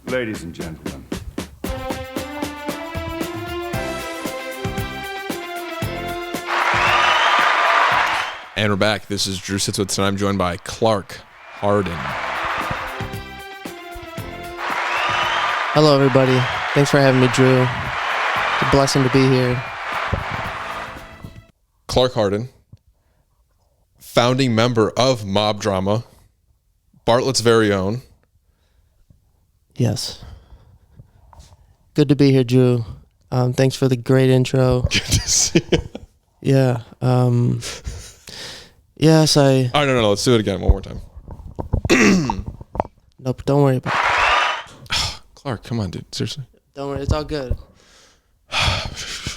Ladies and gentlemen. And we're back. This is Drew Sitzwitz, and I'm joined by Clark Hardin. Hello, everybody. Thanks for having me, Drew. It's a blessing to be here. Clark Hardin, founding member of Mob Drama, Bartlett's very own. Yes. Good to be here, Drew. Thanks for the great intro. Good to see you. Yeah. Yes, I... Oh, no. Let's do it again one more time. Nope, don't worry about it. Clark, come on, dude. Seriously. Don't worry, it's all good.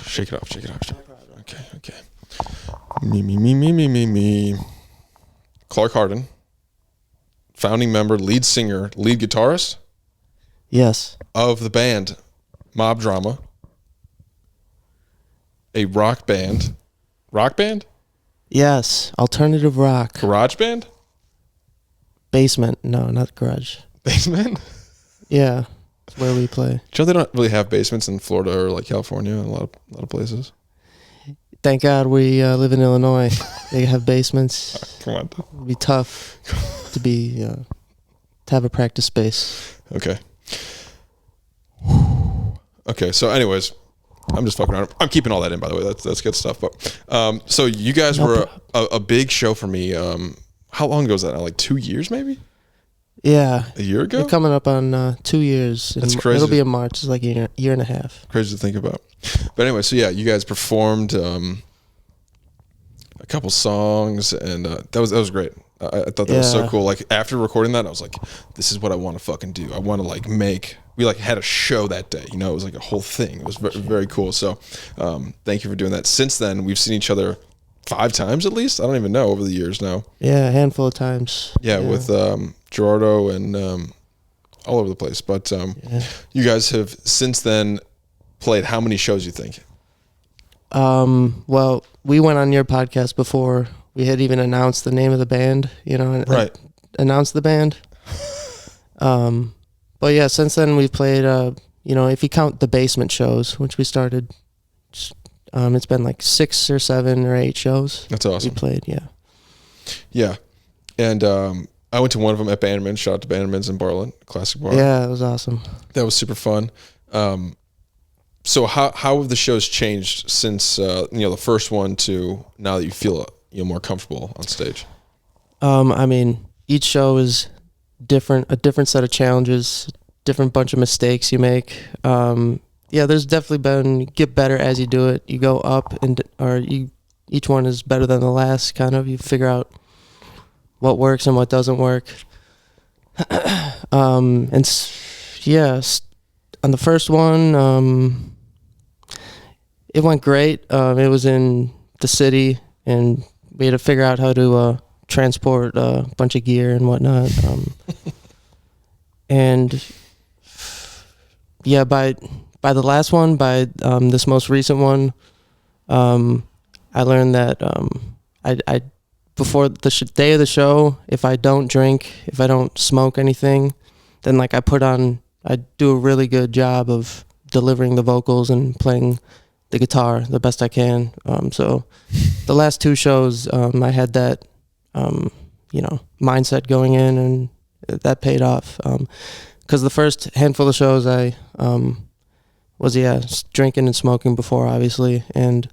Shake it off. No problem. Okay. Me. Clark Hardin, founding member, lead singer, lead guitarist Yes. of the band Mob Drama, a rock band. Rock band? Yes. Alternative rock. Garage band? Basement. No, not garage. Basement? Yeah. It's where we play. Do you know they don't really have basements in Florida or like California and a lot of places? Thank God we live in Illinois. They have basements. Come on. It'd be tough to have a practice space. Okay. Okay, so anyways, I'm just fucking around. I'm keeping all that in, by the way. That's good stuff. But so you guys were a big show for me. How long ago was that now? Like 2 years maybe? Yeah. A year ago? We're coming up on 2 years. That's crazy. It'll be in March. It's like a year and a half. Crazy to think about. But anyway, so yeah, you guys performed a couple songs, and that was great. I thought that was so cool. Like after recording that, I was like, this is what I want to fucking do. I want to like we like had a show that day. You know, it was like a whole thing. It was very, very cool. So thank you for doing that. Since then, we've seen each other 5 times at least. I don't even know over the years now. Yeah, a handful of times. Yeah. With Gerardo and all over the place. But you guys have since then played how many shows, you think? Well, we went on your podcast before we had even announced the name of the band, and right. Announced the band. But yeah, since then we've played, if you count the basement shows, which we started, it's been like 6 or 7 or 8 shows. That's awesome. We played, yeah. Yeah. And I went to one of them at Bannerman's. Shout out to Bannerman's in Bartlett, classic bar. Yeah, it was awesome. That was super fun. So how have the shows changed since the first one to now that you feel more comfortable on stage? I mean, each show is different, a different set of challenges, different bunch of mistakes you make. There's definitely been get better as you do it. You go up each one is better than the last. Kind of, you figure out what works and what doesn't work. On the first one, it went great. It was in the city, and we had to figure out how to transport a bunch of gear and whatnot. By the last one, by this most recent one, I learned that I before the day of the show, if I don't drink, if I don't smoke anything, then like I do a really good job of delivering the vocals and playing the guitar the best I can. So the last 2 shows, I had that, mindset going in, and that paid off. Because the first handful of shows I was drinking and smoking before, obviously, and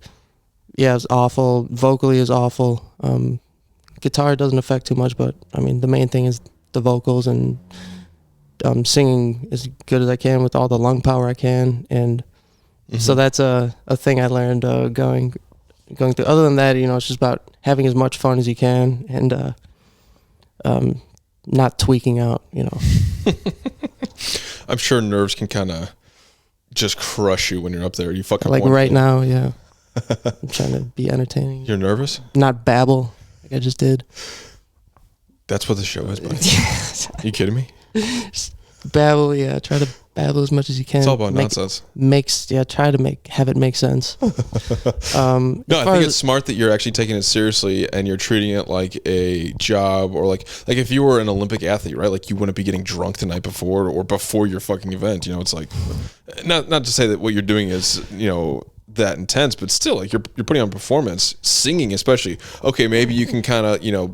it was awful. Vocally is awful. Guitar doesn't affect too much, but I mean the main thing is the vocals, and singing as good as I can with all the lung power I can, and so that's a thing I learned going through. Other than that, it's just about having as much fun as you can, and not tweaking out. I'm sure nerves can kind of just crush you when you're up there. You fucking like right now, yeah. I'm trying to be entertaining. You're nervous? Not babble like I just did. That's what the show is, buddy. You kidding me? babble. Yeah, try to babble as much as you can. It's all about nonsense. Try to have it make sense. No, I think it's smart that you're actually taking it seriously and you're treating it like a job, or like if you were an Olympic athlete, right? Like you wouldn't be getting drunk the night before or before your fucking event. You know, it's like not to say that what you're doing is, you know, that intense, but still, like you're putting on performance, singing especially. Okay, maybe you can kind of, you know,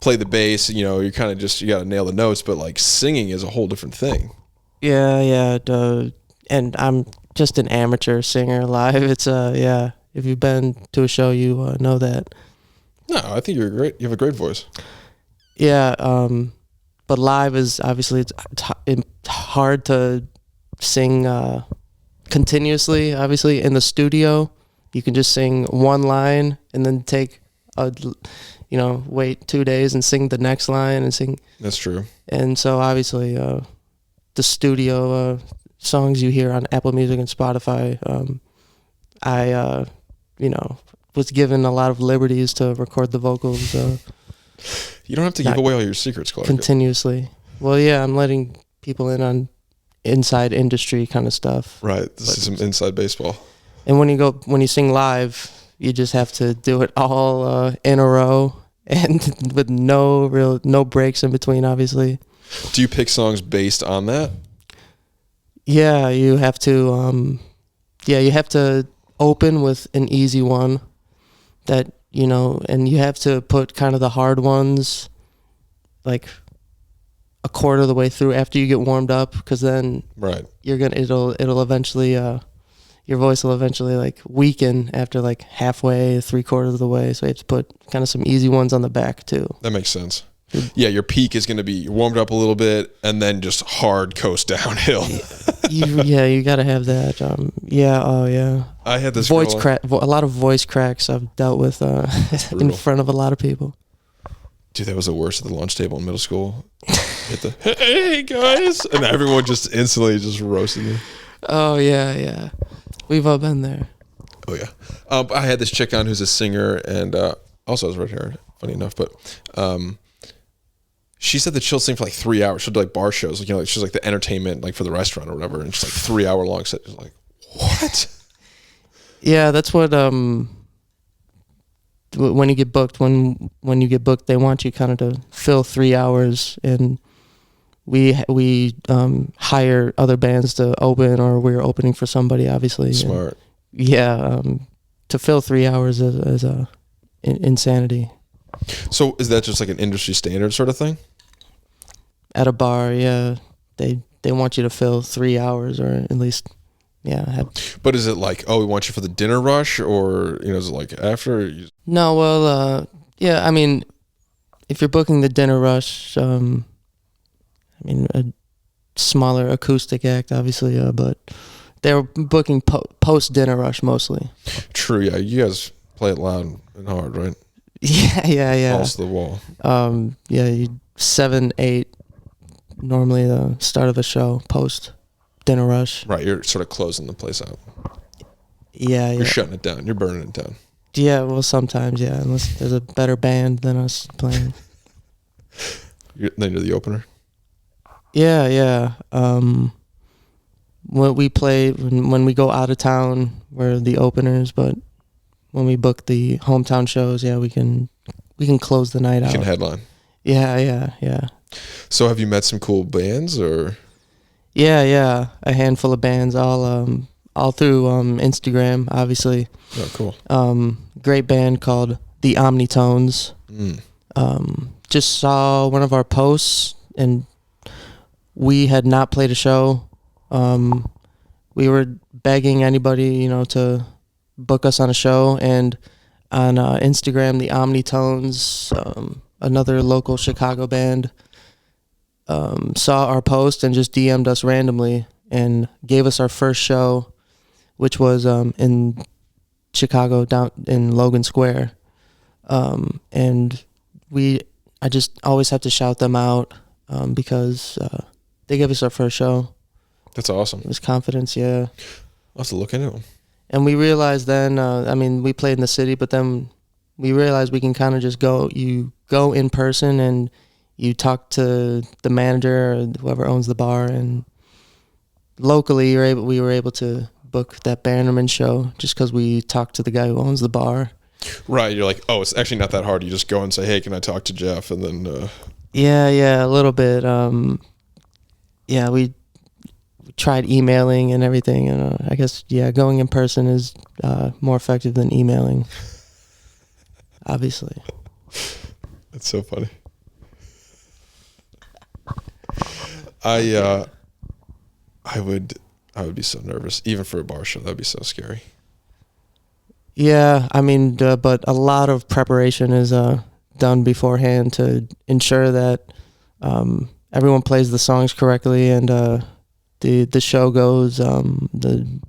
play the bass, you know, you kind of just, you got to nail the notes, but like singing is a whole different thing. Yeah. And I'm just an amateur singer live. It's yeah. If you've been to a show, you know that. No, I think you're great. You have a great voice. Yeah. But live is obviously it's hard to sing continuously. Obviously, in the studio, you can just sing one line and then take wait 2 days and sing the next line and sing. That's true. And so obviously, the studio songs you hear on Apple Music and Spotify, I was given a lot of liberties to record the vocals. You don't have to give away all your secrets, Clark. Continuously. Well, yeah, I'm letting people in on inside industry kind of stuff. Right. This is some inside baseball. And when you sing live, you just have to do it all in a row and with no breaks in between, obviously. Do you pick songs based on that? Yeah, you have to you have to open with an easy one that, and you have to put kind of the hard ones like a quarter of the way through after you get warmed up, because then it'll eventually your voice will eventually like weaken after like halfway, 3/4 of the way. So you have to put kind of some easy ones on the back too. That makes sense. Yeah, your peak is going to be warmed up a little bit and then just hard coast downhill. you got to have that. I had this voice crack. A lot of voice cracks I've dealt with in front of a lot of people. Dude, that was the worst at the lunch table in middle school. Hey guys, and everyone just instantly just roasted me. Oh yeah. We've all been there. Oh yeah. I had this chick on who's a singer and also has red hair, funny enough, but she said that she'll sing for like 3 hours. She'll do like bar shows, like, she's like the entertainment, like for the restaurant or whatever, and she's like 3 hour long set. She's like, what? Yeah, that's what when you get booked, they want you kind of to fill 3 hours, and we hire other bands to open, or we're opening for somebody, obviously. Smart. And, to fill 3 hours is insanity. So is that just like an industry standard sort of thing? At a bar, yeah, they want you to fill 3 hours, or at least, yeah. But is it like, oh, we want you for the dinner rush, or is it like after? No, well, yeah. I mean, if you're booking the dinner rush, a smaller acoustic act, obviously, but they're booking post dinner rush mostly. True, yeah. You guys play it loud and hard, right? Yeah. Balls to the wall. 7, 8, normally the start of a show, post dinner rush. Right, you're sort of closing the place out. Yeah. You're shutting it down. You're burning it down. Yeah, well, sometimes, yeah, unless there's a better band than us playing. Then you're the opener? Yeah. When we play, when we go out of town, we're the openers, but when we book the hometown shows, yeah, we can close the night out. You can headline. Yeah. So have you met some cool bands, or? Yeah, a handful of bands, all through Instagram, obviously. Oh, cool. Great band called the Omnitones. Just saw one of our posts, and we had not played a show. We were begging anybody, to book us on a show, and on Instagram, the Omnitones, another local Chicago band, saw our post and just DM'd us randomly and gave us our first show, which was in Chicago, down in Logan Square. And I just always have to shout them out because they gave us our first show. That's awesome. It was confidence, yeah. I'll have to look into them. And we realized then, we played in the city, but then we realized we can kind of just go in person and you talk to the manager or whoever owns the bar, and locally we were able to book that Bannerman show just because we talked to the guy who owns the bar. Right. You're like, oh, it's actually not that hard. You just go and say, hey, can I talk to Jeff? And then. Yeah, a little bit. Yeah, we tried emailing and everything, and I guess going in person is more effective than emailing. Obviously. That's so funny. I would be so nervous, even for a bar show. That'd be so scary. Yeah, I mean, but a lot of preparation is done beforehand to ensure that everyone plays the songs correctly, and the show goes, the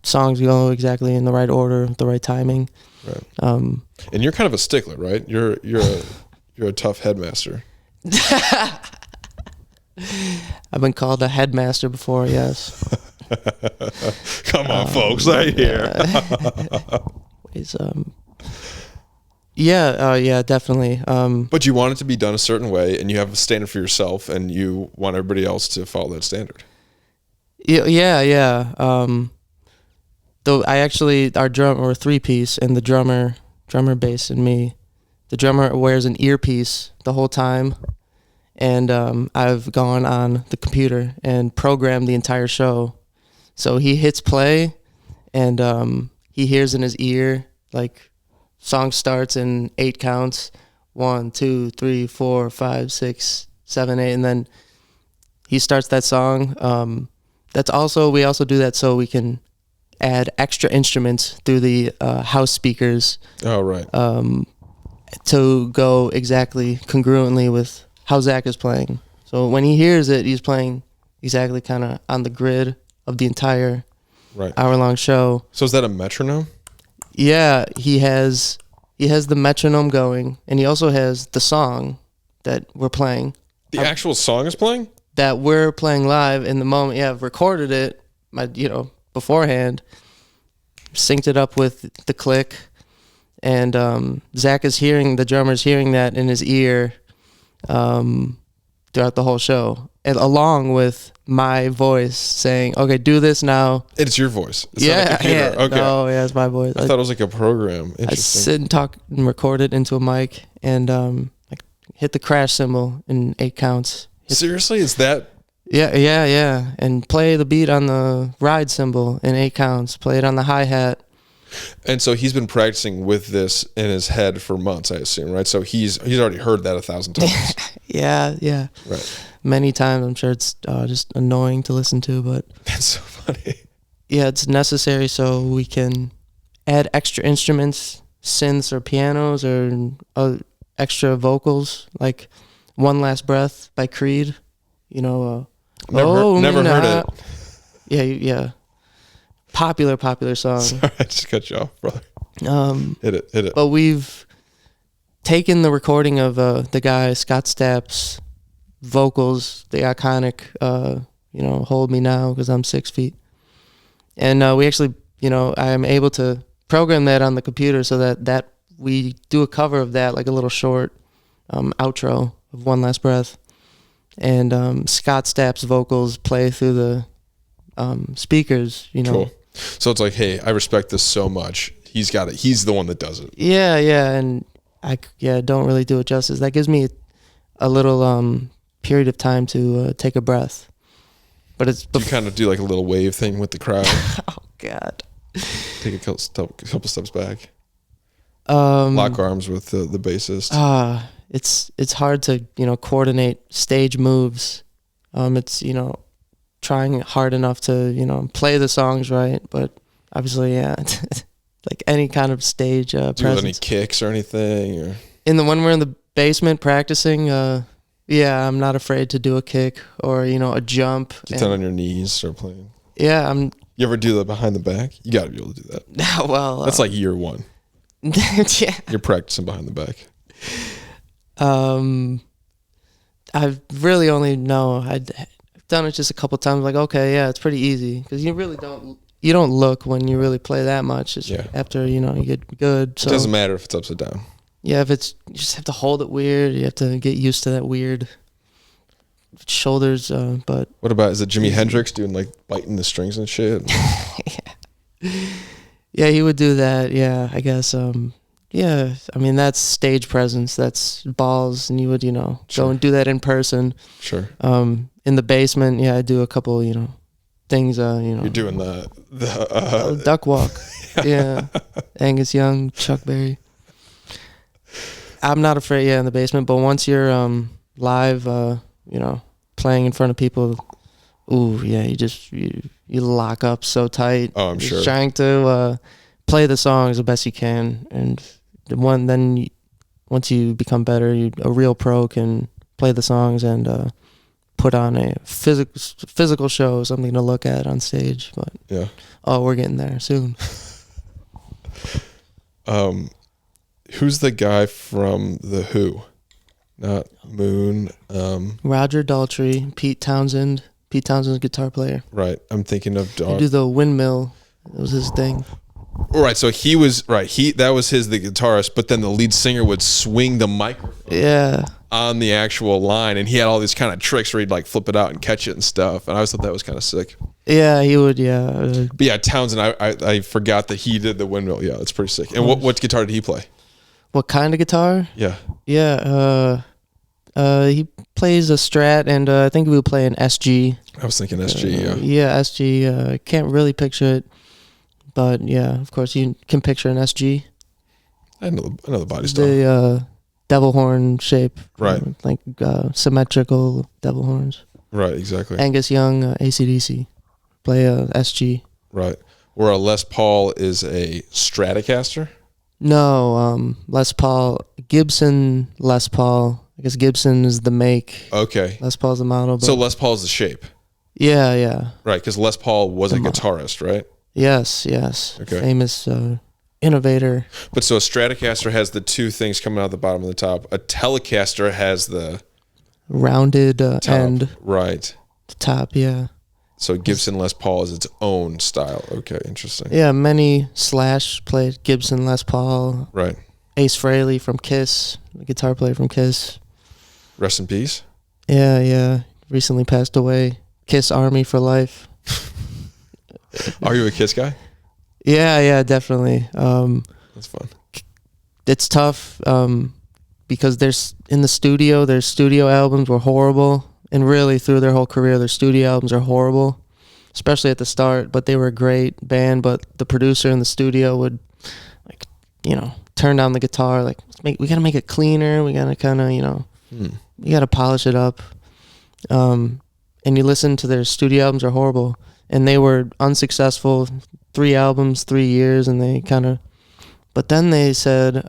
songs go exactly in the right order, the right timing. Right. And you're kind of a stickler, right? You're a tough headmaster. I've been called a headmaster before, yes. Come on, folks, right here. Yeah, definitely. But you want it to be done a certain way, and you have a standard for yourself, and you want everybody else to follow that standard. Yeah. Though our drummer, we're a 3-piece, and the drummer, bass, and me. The drummer wears an earpiece the whole time, and I've gone on the computer and programmed the entire show. So he hits play, and he hears in his ear, like, song starts in 8 counts, 1, 2, 3, 4, 5, 6, 7, 8, and then he starts that song. We also do that so we can add extra instruments through the house speakers. Oh, right. To go exactly congruently with how Zach is playing. So when he hears it, he's playing exactly kind of on the grid of the entire hour-long show. So is that a metronome? Yeah, he has the metronome going, and he also has the song that we're playing. The actual song is playing? That we're playing live in the moment. Yeah, I've recorded it, beforehand, synced it up with the click, and Zach is the drummer's hearing that in his ear throughout the whole show, and along with my voice saying, "Okay, do this now." It's your voice. It's not a computer. Yeah. Okay. No, yeah, it's my voice. I thought it was like a program. Interesting. I sit and talk and record it into a mic, and I hit the crash cymbal in 8 counts. Seriously, is that? Yeah, and play the beat on the ride cymbal in 8 counts. Play it on the hi-hat. And so he's been practicing with this in his head for months, I assume, right? So he's already heard that 1,000 times. Yeah. Right. Many times. I'm sure it's just annoying to listen to, but that's so funny. Yeah, it's necessary so we can add extra instruments, synths or pianos or extra vocals, like "One Last Breath" by Creed. Never heard it. Yeah. Popular song. Sorry, I just cut you off, brother. Hit it. But we've taken the recording of the guy Scott Stapp's vocals, the iconic, "Hold Me Now" because I'm 6 feet, and we actually, I am able to program that on the computer so that we do a cover of that, like a little short outro of "One Last Breath," and Scott Stapp's vocals play through the speakers. Cool. So it's like, hey, I respect this so much. He's got it. He's the one that does it. Yeah, and I don't really do it justice. That gives me a little period of time to take a breath. But it's you kind of do like a little wave thing with the crowd. Oh God! Take a couple steps back. Lock arms with the bassist. It's hard to coordinate stage moves. It's trying hard enough to play the songs right, but obviously like any kind of stage presence. Do you have any kicks or anything? Or? When we're in the basement practicing, I'm not afraid to do a kick or a jump. Get down on your knees, start playing. Yeah, You ever do that behind the back? You got to be able to do that. Well, that's like year 1. Yeah, you're practicing behind the back. I really only I've done it just a couple times. Like, okay, yeah, it's pretty easy because you really don't look when you really play that much. It's after you get good. So it doesn't matter if it's upside down. Yeah, if it's you just have to hold it weird. You have to get used to that weird shoulders. But What about, is it Jimi Hendrix doing like biting the strings and shit? yeah, he would do that. Yeah, I guess. Yeah, I mean that's stage presence. That's balls, and you would go and do that in person. Sure. In the basement, yeah, I do a couple things. You're doing the duck walk. Yeah, Angus Young, Chuck Berry. I'm not afraid. Yeah, in the basement, but once you're live, playing in front of people, ooh, yeah, you lock up so tight. Oh, I'm sure. Trying to play the songs the best you can, and once you become better, a real pro can play the songs and put on a physical show, something to look at on stage. But yeah, we're getting there soon. Who's the guy from The Who? Not Moon. Roger Daltrey, Pete Townsend. Pete Townsend's a guitar player. Right. I'm thinking of He do the windmill. It was his thing. Right. So he was right. That was the guitarist, but then the lead singer would swing the microphone on the actual line, and he had all these kind of tricks where he'd like flip it out and catch it and stuff. And I always thought that was kind of sick. Yeah, he would. Yeah. But yeah, Townsend. I forgot that he did the windmill. Yeah, that's pretty sick. And what guitar did he play? What kind of guitar? Yeah. Yeah. He plays a Strat, and I think we would play an SG. I was thinking SG. Yeah. Yeah, SG. I can't really picture it, but yeah, of course you can picture an SG. I know the body style. The devil horn shape. Right. Like symmetrical devil horns. Right. Exactly. Angus Young, AC/DC. Play a SG. Right. Where a Les Paul is a Stratocaster. No, Les Paul, Gibson Les Paul. I guess Gibson is the make. Okay. Les Paul's the model. So Les Paul is the shape. Yeah. Right, because Les Paul was a guitarist, right? Yes. Okay. Famous innovator. But so a Stratocaster has the two things coming out the bottom and the top. A Telecaster has the rounded top, end. Right. The top, yeah. So Gibson Les Paul is its own style. Okay, interesting. Yeah, many Slash played Gibson Les Paul. Right. Ace Frehley from Kiss, the guitar player from Kiss. Rest in peace. Yeah. Recently passed away. Kiss Army for life. Are you a Kiss guy? Yeah, definitely. That's fun. It's tough because in the studio, their studio albums were horrible. And really, through their whole career, their studio albums are horrible, especially at the start. But they were a great band. But the producer in the studio would, turn down the guitar. Like, we got to make it cleaner. We got to kind of, you got to polish it up. And you listen to their studio albums are horrible. And they were unsuccessful, 3 albums, 3 years. And they kind of, but then they said,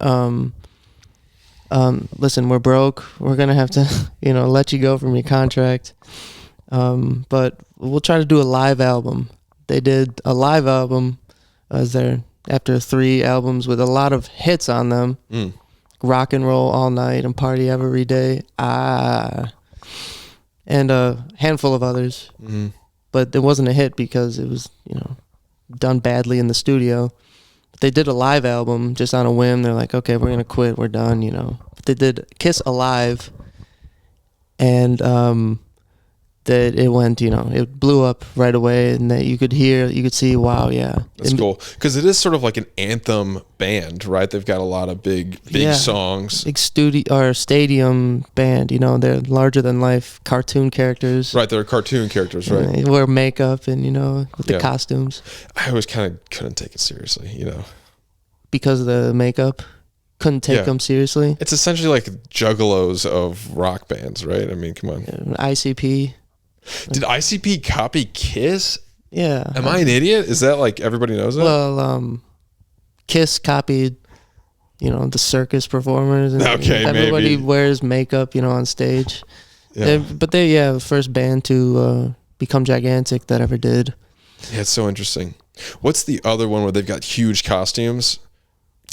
listen, we're broke. We're going to have to, let you go from your contract. But we'll try to do a live album. They did a live album after 3 albums with a lot of hits on them. Rock and Roll All Night and Party Every Day. And a handful of others. Mm-hmm. But it wasn't a hit because it was, done badly in the studio. They did a live album just on a whim. They're like, okay, we're going to quit. We're done, They did Kiss Alive, and that it went, it blew up right away, and that you could see, wow, yeah. That's cool. Because it is sort of like an anthem band, right? They've got a lot of big songs. Big studio or stadium band, they're larger than life cartoon characters. Right, they're cartoon characters, right? They wear makeup and, with the costumes. I always kind of couldn't take it seriously, Because of the makeup? Couldn't take them seriously? It's essentially like juggalos of rock bands, right? I mean, come on. ICP. Did ICP copy Kiss? Yeah. Am I an idiot? Is that like everybody knows that? Well, Kiss copied, the circus performers. And everybody wears makeup, on stage. Yeah. But they're the first band to become gigantic that ever did. Yeah, it's so interesting. What's the other one where they've got huge costumes?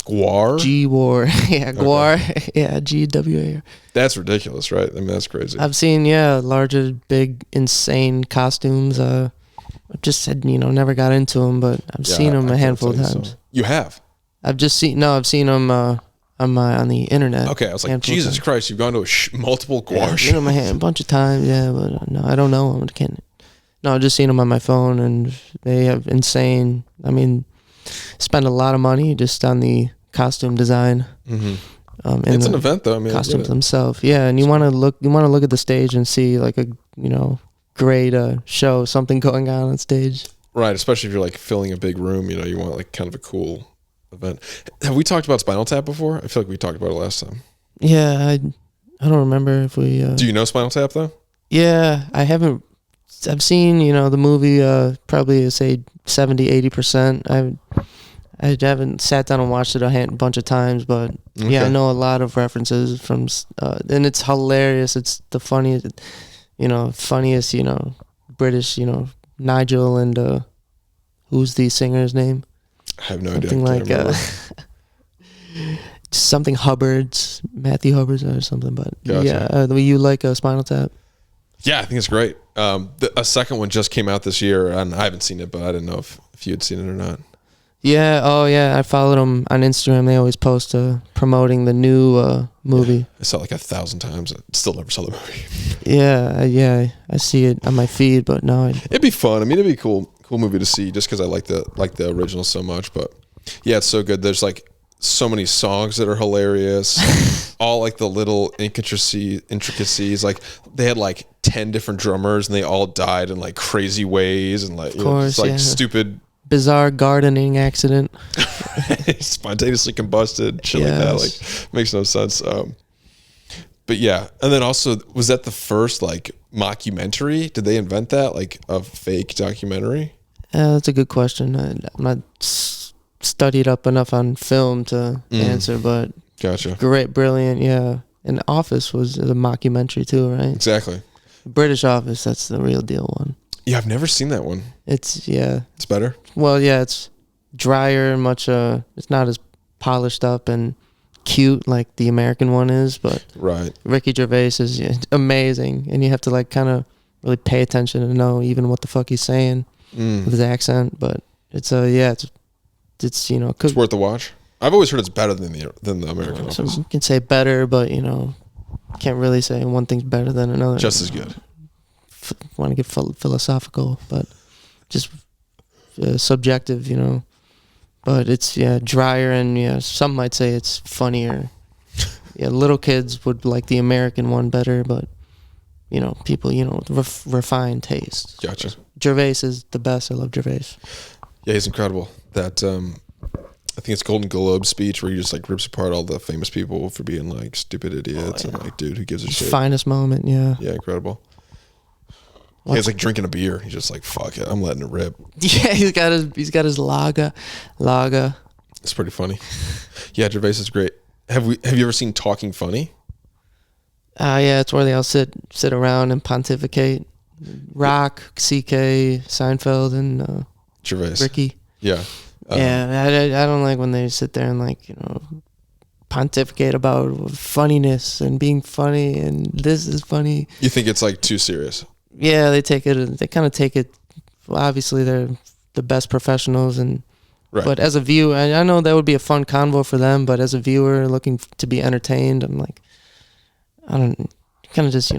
Gwar? G-War. Yeah, Gwar. Okay. Yeah, G-W-A-R. That's ridiculous, right? I mean, that's crazy. I've seen, larger, big, insane costumes. I just said, never got into them, but I've seen them a handful of times. So. You have? I've seen them on the internet. Okay, I was like, handful of Jesus times. Christ, you've gone to multiple Yeah, Guar been shows. on my hand a bunch of times. Yeah, but no, I don't know them. I can't. No, I've just seen them on my phone, and they have insane. I mean, spend a lot of money just on the costume design. Mm-hmm. And It's the an event, though. I mean, I get costumes it. themselves. Yeah, and you want to look at the stage and see like a great show, something going on stage. Right, especially if you're like filling a big room, you want like kind of a cool event. Have we talked about Spinal Tap before? I feel like we talked about it last time. Yeah, I don't remember if we. Do you know Spinal Tap though? Yeah, I haven't. I've seen the movie probably say 70-80%. I haven't sat down and watched it a bunch of times, but yeah, I know a lot of references from, and it's hilarious. It's the funniest, British, Nigel and who's the singer's name? I have no Something idea. like something Hubbard's, Matthew Hubbard's or something. But Gotcha. yeah, you like Spinal Tap? Yeah, I think it's great. A second one just came out this year, and I haven't seen it, but I didn't know if you had seen it or not. Yeah. Oh, yeah. I followed them on Instagram. They always post promoting the new movie. Yeah, I saw it like 1,000 times. I still never saw the movie. Yeah. I see it on my feed, but no. It'd be fun. I mean, it'd be a cool movie to see, just because I like the original so much. But yeah, it's so good. There's like so many songs that are hilarious. All like the little intricacies. Like they had like 10 different drummers, and they all died in like crazy ways, and like course, just like stupid. Bizarre gardening accident. Spontaneously combusted, shit like that. Like makes no sense. But yeah, and then also, was that the first like mockumentary? Did they invent that, like a fake documentary? That's a good question. I'm not studied up enough on film to answer, but Gotcha. great, brilliant. Yeah, and Office was a mockumentary too, right? Exactly. British Office, that's the real deal one. Yeah, I've never seen that one. It's better. Well, yeah, it's drier and much. It's not as polished up and cute like the American one is, but Right. Ricky Gervais is amazing, and you have to like kind of really pay attention to know even what the fuck he's saying with his accent. But it's it's It's worth the watch. I've always heard it's better than the American so Office. you can say better, but can't really say one thing's better than another. Just as good. Want to get philosophical, but just subjective, But it's drier, and some might say it's funnier. Yeah, little kids would like the American one better, but people, refined taste. Gotcha. Gervais is the best. I love Gervais. Yeah, he's incredible. That I think it's Golden Globe speech where he just like rips apart all the famous people for being like stupid idiots and like, dude, who gives a shit? Finest moment, yeah. Yeah, incredible. He's like drinking a beer. He's just like, fuck it, I'm letting it rip. Yeah, he's got his lager. It's pretty funny. Yeah, Gervais is great. Have you ever seen Talking Funny? Yeah, it's where they all sit around and pontificate. Rock, CK, Seinfeld, and Gervais. Ricky. Yeah. I don't like when they sit there and like pontificate about funniness and being funny and this is funny. You think it's like too serious? Yeah, they kind of take it. Well, obviously, they're the best professionals, Right. But as a viewer, I know that would be a fun convo for them. But as a viewer looking to be entertained, I'm like, I don't kind of just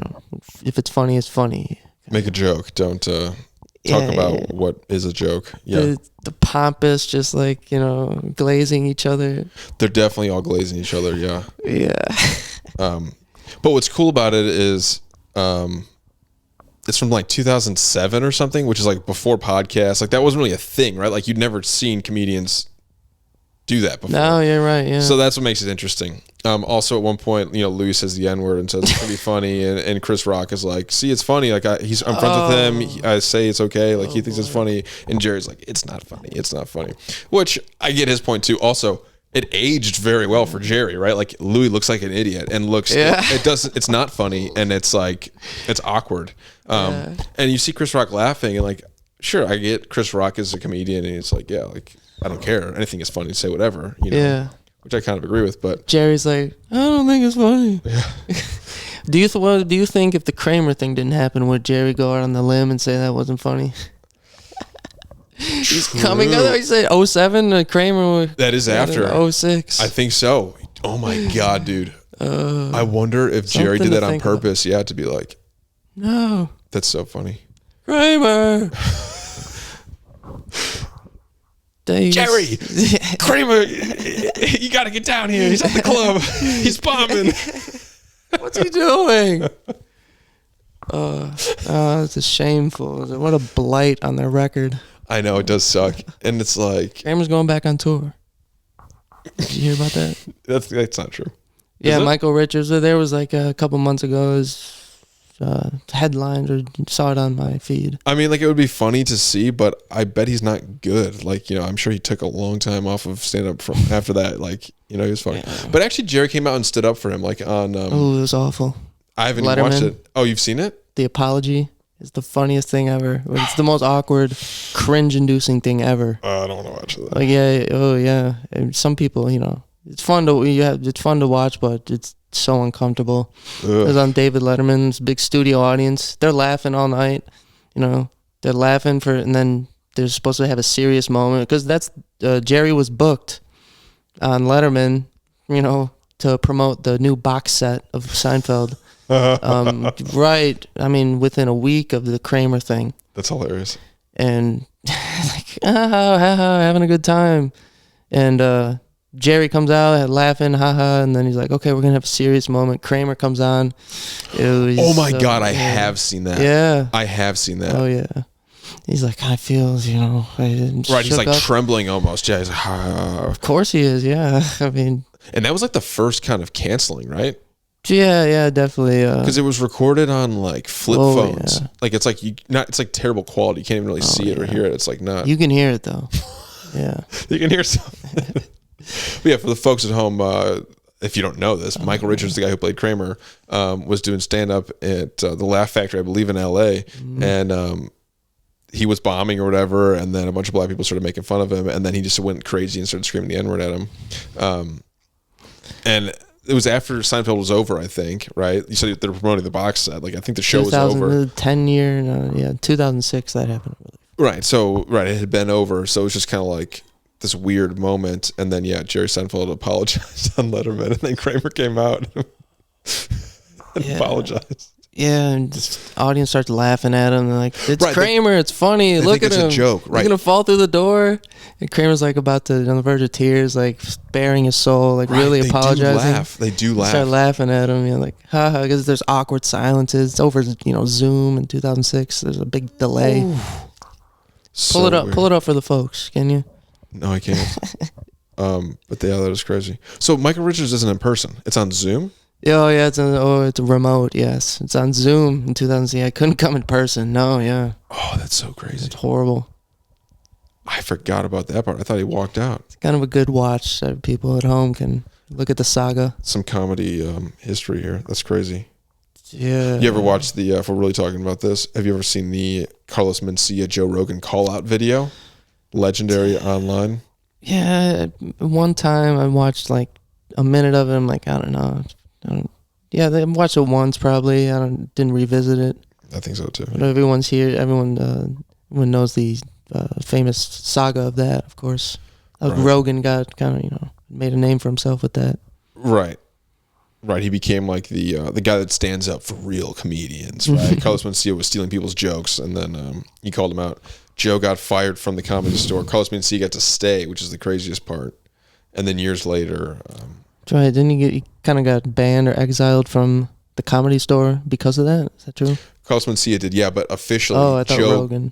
if it's funny, it's funny. Make a joke. Don't talk about what is a joke. Yeah. The pompous, just like glazing each other. They're definitely all glazing each other. Yeah. Yeah. But what's cool about it is it's from like 2007 or something, which is like before podcasts. Like that wasn't really a thing, right? Like you'd never seen comedians do that before. No, you're right. Yeah. So that's what makes it interesting. Also, at one point, Louis says the N-word and says it's pretty funny, and Chris Rock is like, "See, it's funny. Like I'm friends with him. I say it's okay. Like he thinks it's funny." And Jerry's like, "It's not funny. It's not funny." Which I get his point too. Also, it aged very well for Jerry, right? Like Louis looks like an idiot and looks. Yeah. It doesn't. It's not funny, and it's like it's awkward. And you see Chris Rock laughing, and like, sure, I get Chris Rock is a comedian, and it's like, yeah, like I don't care. Anything is funny. Say whatever. Yeah. Which I kind of agree with, but Jerry's like, I don't think it's funny. yeah. Do you think if the Kramer thing didn't happen, would Jerry go out on the limb and say that wasn't funny? He's coming out. He said 07. Kramer. That is after 06. I think so. Oh my God, dude. I wonder if Jerry did that on purpose. Yeah, to be like, no. That's so funny. Kramer. Jerry, Kramer, you got to get down here. He's at the club. He's bombing. What's he doing? It's a shameful. What a blight on their record. I know, it does suck. And it's like... Kramer's going back on tour. Did you hear about that? That's not true. Yeah, Michael Richards. There was like a couple months ago, his headlines, or saw it on my feed. I mean, like, it would be funny to see, but I bet he's not good. Like, you know, I'm sure he took a long time off of stand-up from after that. Like, you know, he was funny. Yeah. But actually, Jerry came out and stood up for him, like, on... oh, it was awful. I haven't even watched it. Oh, you've seen it? The Apology is the funniest thing ever. It's the most awkward, cringe-inducing thing ever. I don't want to watch it. Like, yeah, oh yeah. And some people, you know, it's fun to watch, but it's so uncomfortable. Ugh. It was on David Letterman's big studio audience. They're laughing all night, you know. They're laughing and then they're supposed to have a serious moment because that's Jerry was booked on Letterman, you know, to promote the new box set of Seinfeld. Right. I mean, within a week of the Kramer thing. That's hilarious. And like, having a good time. And Jerry comes out laughing, haha, and then he's like, okay, we're going to have a serious moment. Kramer comes on. Oh my God, I have seen that. Yeah. I have seen that. Oh, yeah. He's like, I feel, you know. Right, he's like up. Trembling almost. Yeah, he's like, Of course he is, yeah. I mean. And that was like the first kind of canceling, right? Yeah, definitely. Because it was recorded on like flip phones. Yeah. Like it's like it's like terrible quality. You can't even really see it or hear it. It's like not. You can hear it though. Yeah. You can hear something. But yeah, for the folks at home, if you don't know this, Michael Richards, the guy who played Kramer, was doing stand up at the Laugh Factory, I believe, in L.A. And he was bombing or whatever, and then a bunch of black people started making fun of him, and then he just went crazy and started screaming the N-word at him. And it was after Seinfeld was over, I think, right? You said they were promoting the box set. Like, I think the show was over. 2006 that happened. Right. So, it had been over. So it was just kind of like this weird moment. And then, yeah, Jerry Seinfeld apologized on Letterman. And then Kramer came out and apologized. Yeah, and the audience starts laughing at him. They're like, it's Kramer, it's funny. Look at him. It's a joke, right? He's going to fall through the door. And Kramer's like about to, on the verge of tears, like bearing his soul, like really apologizing. They do laugh. Start laughing at him. You're like, haha, because there's awkward silences. It's over, Zoom in 2006. There's a big delay. Ooh. Pull it up for the folks, can you? No, I can't. But that is crazy. So Michael Richards isn't in person. It's on Zoom? Oh yeah, it's a remote. Yes, it's on Zoom in 2000. I couldn't come in person. No, yeah. Oh, that's so crazy. It's horrible. I forgot about that part. I thought he walked out. It's kind of a good watch so people at home can look at the saga. Some comedy history here. That's crazy. Yeah. You ever watched the? If we're really talking about this, have you ever seen the Carlos Mencia Joe Rogan call out video? Legendary online. Yeah, one time I watched like a minute of it. I'm like, I don't know. I watched it once probably. Didn't revisit it. I think so too. But everyone's here. Everyone knows the famous saga of that, of course. Right. Rogan got kind of made a name for himself with that. Right. He became like the guy that stands up for real comedians. Right. Carlos Mencia was stealing people's jokes, and then he called him out. Joe got fired from the Comedy Store. Carlos Mencia got to stay, which is the craziest part. And then years later. Right, didn't he kind of got banned or exiled from the Comedy Store because of that? Is that true? Carlos Mencia did, yeah, but officially, I thought Rogan.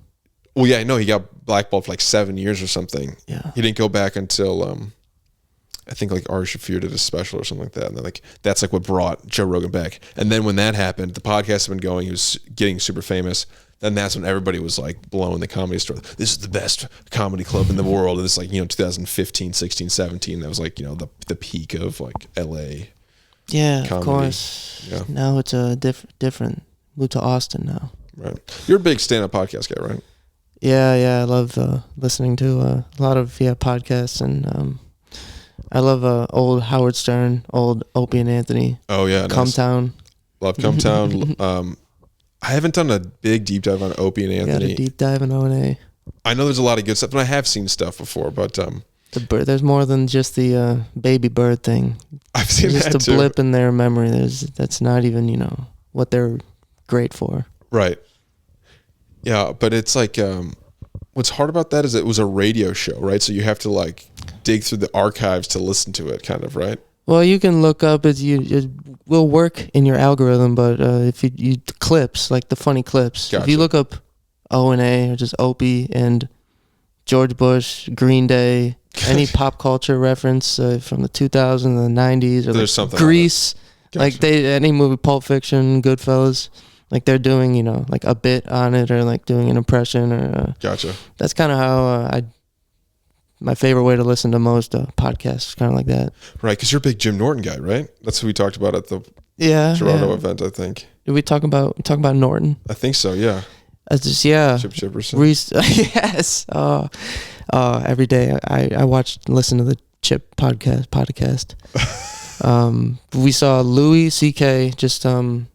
Well, yeah, no, he got blackballed for like 7 years or something. Yeah, he didn't go back until I think like Ari Shaffir did a special or something like that, and then that's like what brought Joe Rogan back. And then when that happened, the podcast had been going. He was getting super famous. Then that's when everybody was like blowing the Comedy Store. This is the best comedy club in the world. And it's like, 2015, 16, 17. That was like, the peak of like LA. Yeah, comedy. Of course. Yeah. Now it's a different. Moved to Austin now. Right. You're a big stand-up podcast guy, right? Yeah. I love listening to a lot of podcasts, and I love old Howard Stern, old Opie and Anthony. Oh yeah, Cumtown. Nice. Love Cumtown. I haven't done a big deep dive on Opie and Anthony. Got a deep dive in O&A. I know there's a lot of good stuff, and I have seen stuff before, but The bird. There's more than just the baby bird thing. I've seen There's that just a blip in their memory. That's not even what they're great for. Right. Yeah, but it's like what's hard about that is it was a radio show, right? So you have to like dig through the archives to listen to it, kind of, right? Well, you can look up it will work in your algorithm, but if you clips, like the funny clips, Gotcha. if you look up O&A or just Opie and George Bush, Green Day, any pop culture reference from the 2000s and the 90s, or There's like something Grease, Gotcha. like any movie, Pulp Fiction, Goodfellas, like they're doing like a bit on it or like doing an impression or Gotcha. that's kind of how my favorite way to listen to most podcasts, kind of like that. Right, because you're a big Jim Norton guy, right? That's who we talked about at the Toronto event, I think. Did we talk about Norton? I think so, yeah. Chip Chipperson. Yes. Every day I listen to the Chip podcast. We saw Louis C.K. just a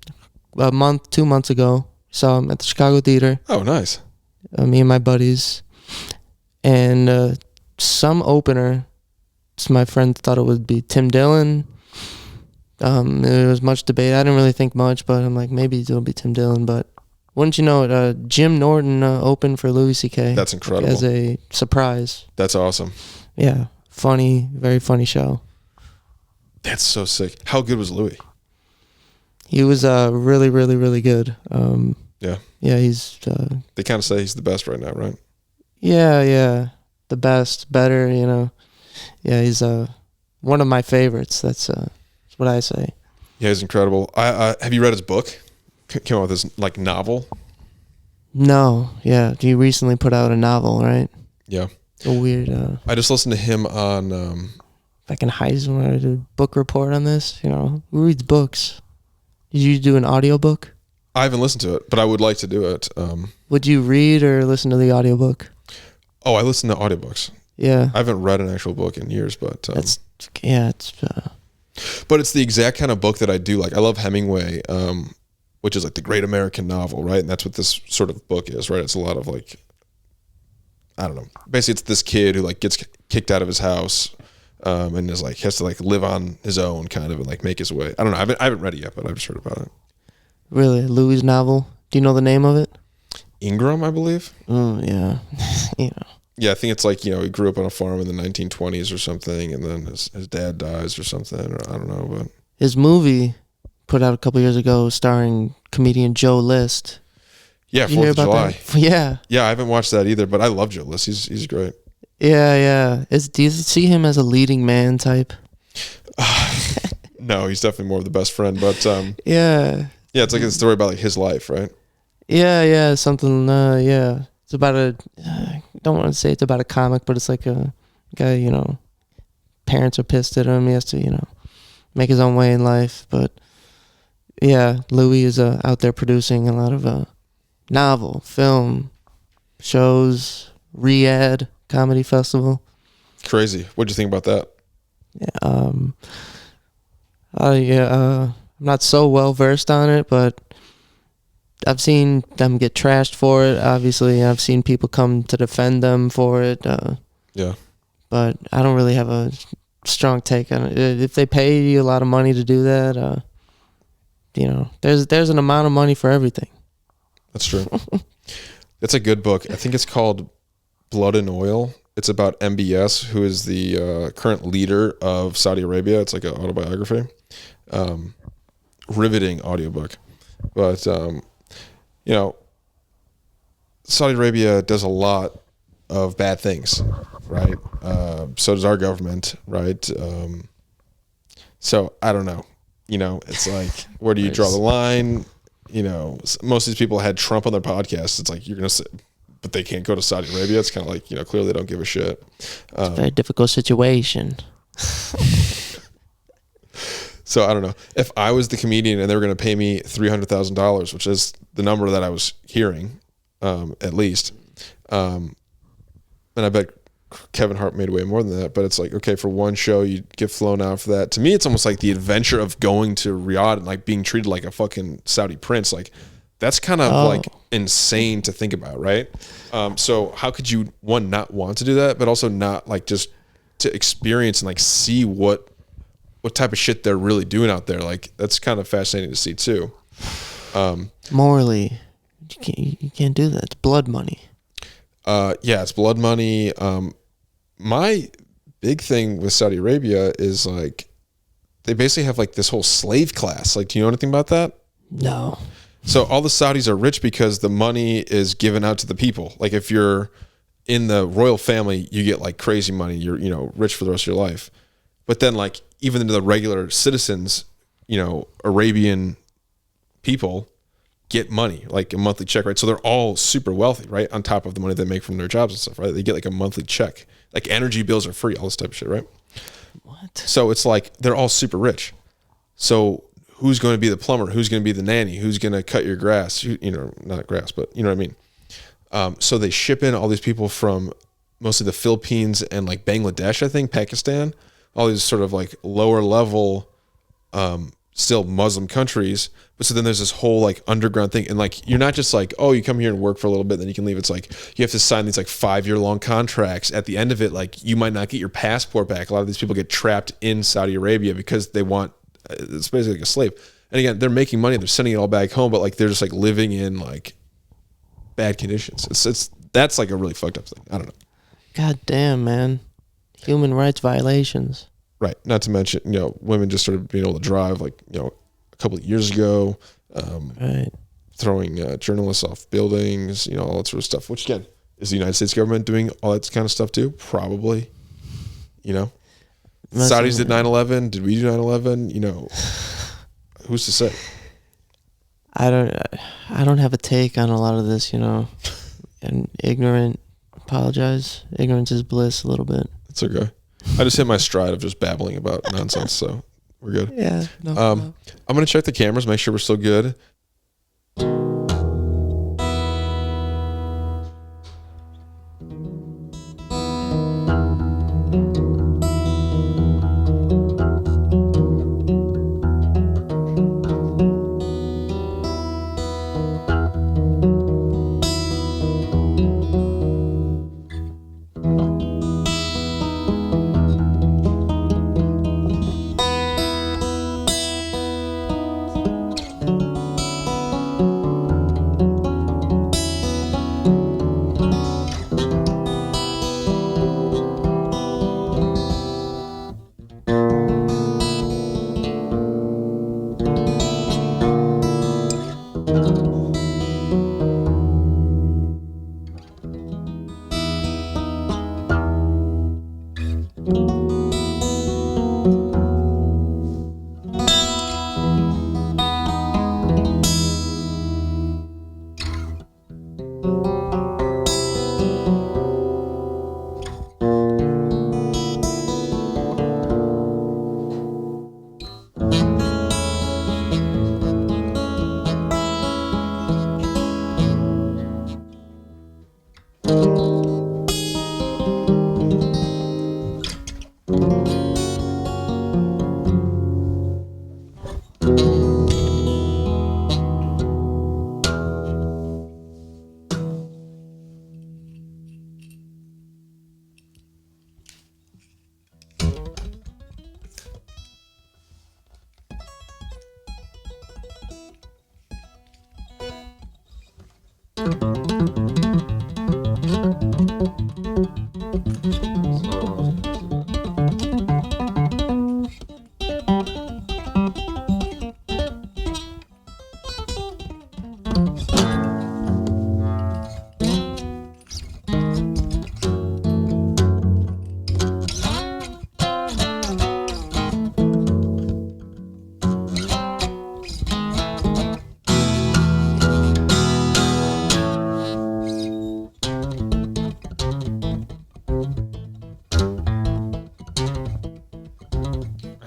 month, 2 months ago. Saw him at the Chicago Theater. Oh, nice. Me and my buddies. And some opener, my friend thought it would be Tim Dillon. There was much debate. I didn't really think much, but I'm like, maybe it'll be Tim Dillon. But wouldn't you know it, Jim Norton opened for Louis C.K. That's incredible. As a surprise. That's awesome. Yeah. Funny, very funny show. That's so sick. How good was Louis? He was really, really, really good. Yeah. Yeah, he's... they kind of say he's the best right now, right? Yeah. The best, better, Yeah, he's one of my favorites. That's what I say. Yeah, he's incredible. Have you read his book? Came out with this like novel. No, yeah. He recently put out a novel, right? Yeah. A weird. I just listened to him on. If I can write a book report on this, who reads books? Did you do an audiobook? I haven't listened to it, but I would like to do it. Would you read or listen to the audiobook? Oh, I listen to audiobooks. Yeah. I haven't read an actual book in years, but it's. But it's the exact kind of book that I do like. I love Hemingway, which is like the great American novel, right? And that's what this sort of book is, right? It's a lot of like, I don't know. Basically, it's this kid who like gets kicked out of his house, and is like has to like live on his own, kind of, and like make his way. I don't know. I haven't read it yet, but I've just heard about it. Really, Louis' novel? Do you know the name of it? Ingram, I believe. Oh yeah, Yeah, I think it's like, he grew up on a farm in the 1920s or something, and then his dad dies or something, or I don't know. But his movie put out a couple years ago starring comedian Joe List. Yeah, 4th of July. That? Yeah. Yeah, I haven't watched that either, but I love Joe List. He's great. Yeah. Do you see him as a leading man type? No, he's definitely more of the best friend, but yeah. Yeah, it's like a story about like his life, right? Yeah, something, yeah. It's about I don't want to say it's about a comic, but it's like a guy, parents are pissed at him. He has to, make his own way in life. But yeah, Louis is out there producing a lot of novel, film, shows, Riyadh Comedy Festival. Crazy. What'd you think about that? I'm not so well versed on it, but I've seen them get trashed for it. Obviously, I've seen people come to defend them for it. Yeah. But I don't really have a strong take on it. If they pay you a lot of money to do that, there's an amount of money for everything. That's true. It's a good book. I think it's called Blood and Oil. It's about MBS, who is the current leader of Saudi Arabia. It's like an autobiography. Riveting audiobook. But, Saudi Arabia does a lot of bad things, right? So does our government, right? So I don't know. It's like, where do you draw the line? Most of these people had Trump on their podcast. It's like, you're going to say, but they can't go to Saudi Arabia. It's kind of like, clearly they don't give a shit. It's a very difficult situation. So I don't know. If I was the comedian and they were going to pay me $300,000, which is the number that I was hearing, at least, and I bet Kevin Hart made way more than that, but it's like, okay, for one show, you get flown out for that. To me, it's almost like the adventure of going to Riyadh and like being treated like a fucking Saudi prince. Like, that's kind of like insane to think about, right? So how could you, one, not want to do that, but also not like just to experience and like see what type of shit they're really doing out there. Like that's kind of fascinating to see too. Morally, you can't do that. It's blood money. Yeah, it's blood money. My big thing with Saudi Arabia is like they basically have like this whole slave class. Like, do you know anything about that? No. So all the Saudis are rich because the money is given out to the people. Like if you're in the royal family, you get like crazy money. You're, you know, rich for the rest of your life. But then like even the regular citizens, you know, Arabian people get money, like a monthly check, right? So they're all super wealthy, right? On top of the money they make from their jobs and stuff, right? They get like a monthly check. Like energy bills are free, all this type of shit, right? What? So it's like they're all super rich. So who's going to be the plumber? Who's going to be the nanny? Who's going to cut your grass? You know, not grass, but you know what I mean? So they ship in all these people from mostly the Philippines and like Bangladesh, I think, Pakistan, all these sort of like lower level, still Muslim countries. But so then there's this whole like underground thing. And like, you're not just like, oh, you come here and work for a little bit, then you can leave. It's like, you have to sign these like 5-year long contracts. At the end of it, like you might not get your passport back. A lot of these people get trapped in Saudi Arabia because they want, it's basically like a slave. And again, they're making money. They're sending it all back home, but like, they're just like living in like bad conditions. That's like a really fucked up thing. I don't know. God damn, man. Human rights violations. Right. Not to mention, you know, women just started being able to drive like, you know, a couple of years ago, right. Throwing journalists off buildings, you know, all that sort of stuff, which again, is the United States government doing all that kind of stuff too? Probably, you know, Saudis did 9/11. Did we do 9/11? You know, who's to say? I don't have a take on a lot of this, you know, and apologize. Ignorance is bliss a little bit. It's okay. I just hit my stride of just babbling about nonsense, so we're good. Yeah. No, I'm going to check the cameras, make sure we're still good.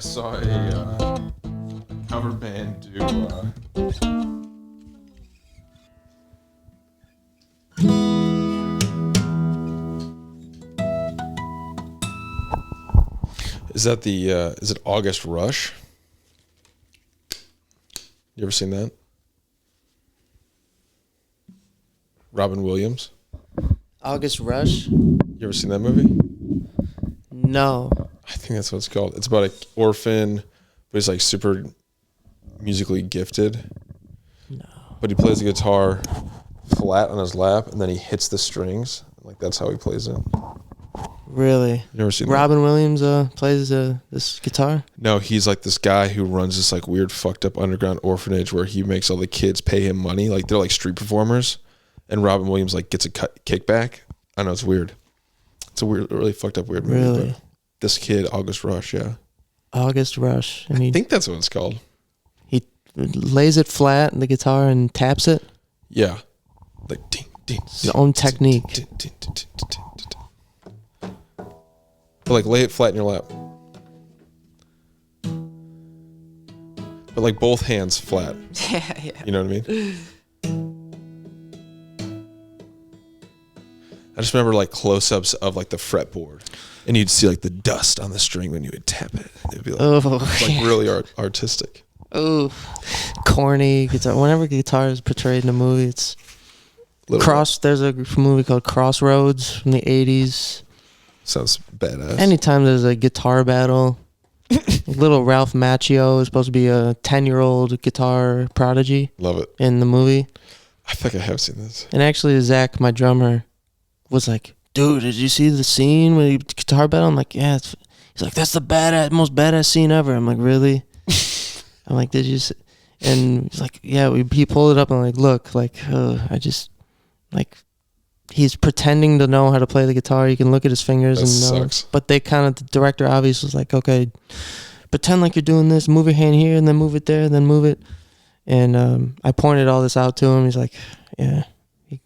Saw a cover band do is that the is it August Rush? You ever seen that? Robin Williams. August Rush? You ever seen that movie? No. I think that's what it's called. It's about an orphan, but he's like super musically gifted. No. But he plays the guitar flat on his lap, and then he hits the strings. Like that's how he plays it. Really? You never seen Robin Williams plays this guitar? No, he's like this guy who runs this like weird fucked up underground orphanage where he makes all the kids pay him money. Like they're like street performers, and Robin Williams like gets a kickback. I know, it's weird. It's a weird, really fucked up weird movie. Really? But this kid, August Rush, yeah. August Rush. And I think that's what it's called. he lays it flat in the guitar and taps it. Yeah. Like ding, ding. His own technique. Ding, ding, ding, ding, ding, ding, ding. But like lay it flat in your lap. But like both hands flat. Yeah. You know what I mean? I just remember like close-ups of like the fretboard, and you'd see like the dust on the string when you would tap it. It'd be like, really artistic. Oh, corny guitar. Whenever guitar is portrayed in a movie, it's There's a movie called Crossroads from the 80s. Sounds badass. Anytime there's a guitar battle, little Ralph Macchio is supposed to be a 10-year-old guitar prodigy. Love it. In the movie. I think I have seen this. And actually, Zach, my drummer, was like, "Dude, did you see the scene with the guitar battle?" I'm like, "Yeah." He's like, "That's the most badass scene ever." I'm like, "Really?" I'm like, "Did you see?" And he's like, "Yeah." He pulled it up and I'm like, "Look, like, I just like." He's pretending to know how to play the guitar. You can look at his fingers that and know. Sucks. But the director obviously was like, "Okay, pretend like you're doing this. Move your hand here and then move it there and then move it." And I pointed all this out to him. He's like, "Yeah." He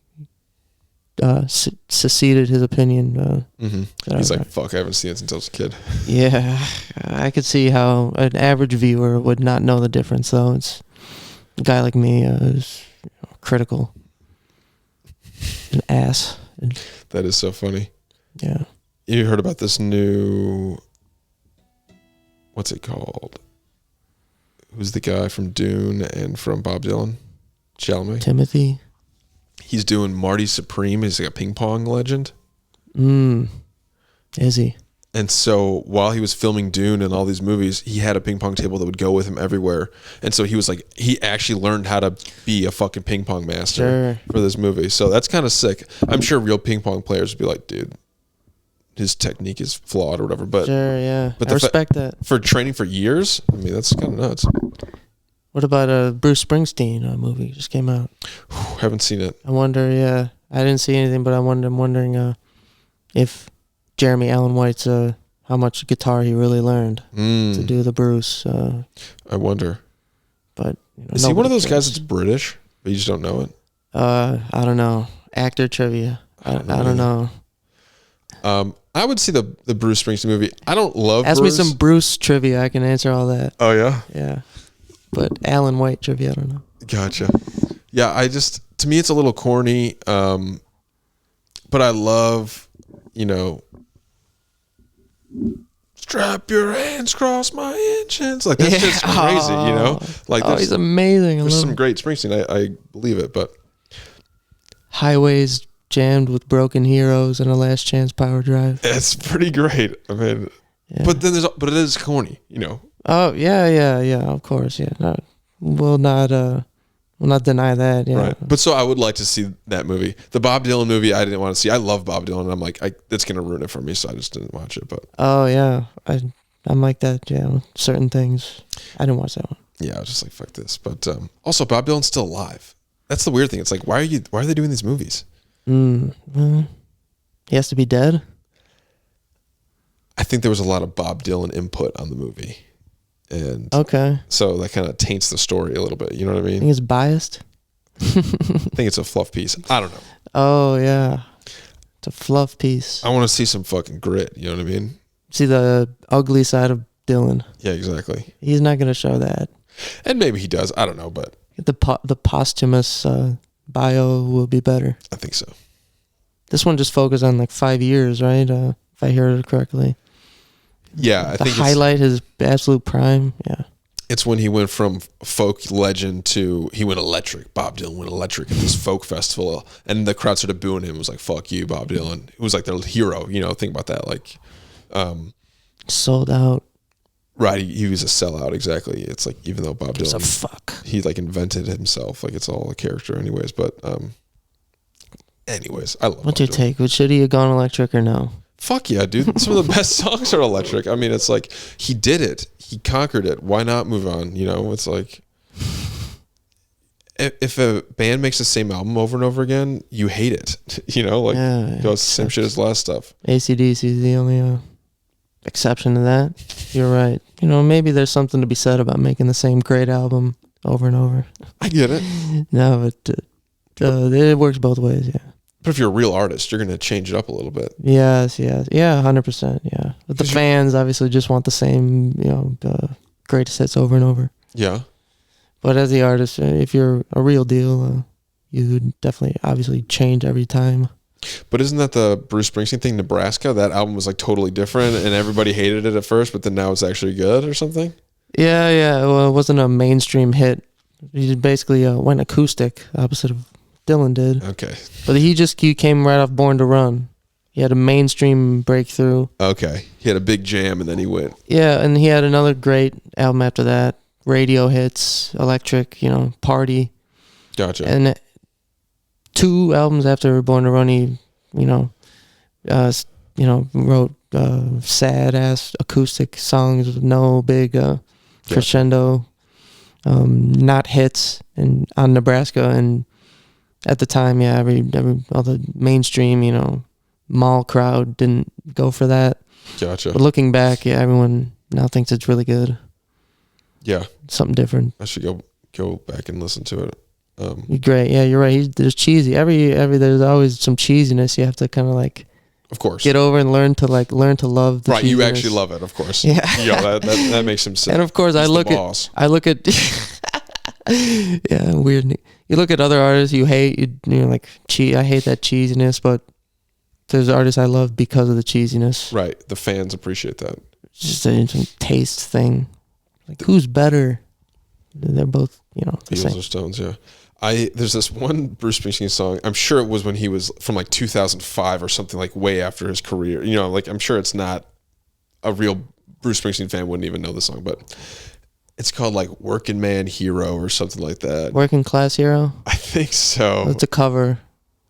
seceded his opinion. He's like, "Fuck, I haven't seen it since I was a kid." Yeah, I could see how an average viewer would not know the difference, though. It's a guy like me is critical. An ass. That is so funny. Yeah. You heard about this new, what's it called? Who's the guy from Dune and from Bob Dylan? Chalamet? Timothy. He's doing Marty Supreme. He's like a ping pong legend. Is he? And so while he was filming Dune and all these movies, he had a ping pong table that would go with him everywhere. And so he was like, he actually learned how to be a fucking ping pong master for this movie. So that's kind of sick. I'm sure real ping pong players would be like, "Dude, his technique is flawed or whatever." But yeah. But I respect that. For training for years, I mean, that's kind of nuts. What about a Bruce Springsteen movie just came out? Haven't seen it. I wonder. Yeah, I didn't see anything, but I'm wondering if Jeremy Allen White's how much guitar he really learned to do the Bruce. I wonder. But is he one of those guys that's British, but you just don't know it? I don't know. Actor trivia. I don't know. I would see the Bruce Springsteen movie. I don't love. Ask Bruce. me some Bruce trivia. I can answer all that. Oh yeah. Yeah. But Alan White trivia, I don't know. Gotcha. Yeah, to me it's a little corny, but I love, strap your hands, cross my engines. Like that's just crazy, Like he's amazing. There's some great Springsteen. I believe it, but highways jammed with broken heroes and a last chance power drive. It's pretty great. I mean, but it is corny, Oh yeah. Of course, yeah. No, we'll not deny that. Yeah. Right. But so I would like to see that movie. The Bob Dylan movie, I didn't want to see. I love Bob Dylan. And I'm like, that's gonna ruin it for me, so I just didn't watch it. But oh yeah, I'm like that. Yeah, certain things. I didn't watch that one. Yeah, I was just like, fuck this. But also, Bob Dylan's still alive. That's the weird thing. It's like, why are they doing these movies? He has to be dead. I think there was a lot of Bob Dylan input on the movie. And okay. So that kind of taints the story a little bit. You know what I mean? I think it's biased. I think it's a fluff piece. I don't know. Oh, yeah. It's a fluff piece. I want to see some fucking grit. You know what I mean? See the ugly side of Dylan. Yeah, exactly. He's not going to show that. And maybe he does. I don't know, but the posthumous bio will be better. I think so. This one just focused on like 5 years, right? If I heard it correctly. Yeah, I think highlight his absolute prime. Yeah, it's when he went from folk legend to he went electric. Bob Dylan went electric at this folk festival, and the crowd started booing him. It was like, "Fuck you, Bob Dylan." It was like their hero. Think about that. Like, Sold out. Right, he was a sellout, exactly. It's like, even though Bob Dylan, a fuck. he like invented himself, like it's all a character anyways. But anyways, I love What's Bob your Dylan. take? Should he have gone electric or no? Fuck yeah, dude. Some of the best songs are electric. I mean, it's like, he did it. He conquered it. Why not move on? You know, it's like, if a band makes the same album over and over again, you hate it. You know, like, Yeah, the same shit as last stuff. AC/DC is the only exception to that. You're right. You know, maybe there's something to be said about making the same great album over and over. I get it. No, but it works both ways, yeah. But if you're a real artist, you're going to change it up a little bit. Yes, 100%, yeah. But the fans obviously just want the same, greatest hits over and over. Yeah. But as the artist, if you're a real deal, you definitely obviously change every time. But isn't that the Bruce Springsteen thing, Nebraska? That album was like totally different and everybody hated it at first, but then now it's actually good or something? Yeah. Well, it wasn't a mainstream hit. He basically went acoustic, opposite of Dylan did. Okay. But he came right off Born to Run. He had a mainstream breakthrough. Okay. He had a big jam and then he went. Yeah, and he had another great album after that. Radio hits, electric, party. Gotcha. And 2 albums after Born to Run, he, wrote sad ass acoustic songs with no big crescendo, not hits, and on Nebraska. And at the time, yeah, all the mainstream, mall crowd didn't go for that. Gotcha. But looking back, yeah, everyone now thinks it's really good. Yeah. Something different. I should go back and listen to it. Great. Yeah, you're right. There's cheesy. There's always some cheesiness. You have to kind of like, of course, get over and learn to love the right. cheesiness. You actually love it, of course. Yeah. That makes him sick. And of course, I look at yeah, weird. You look at other artists you hate. You're like, I hate that cheesiness, but there's artists I love because of the cheesiness. Right. The fans appreciate that. It's just a taste thing. Like, who's better? They're both, the Beatles same. or Stones, yeah. There's this one Bruce Springsteen song. I'm sure it was when he was from like 2005 or something, like way after his career. Like, I'm sure it's not a real Bruce Springsteen fan wouldn't even know the song, but it's called like Working Man Hero or something like that. Working Class Hero? I think so. It's a cover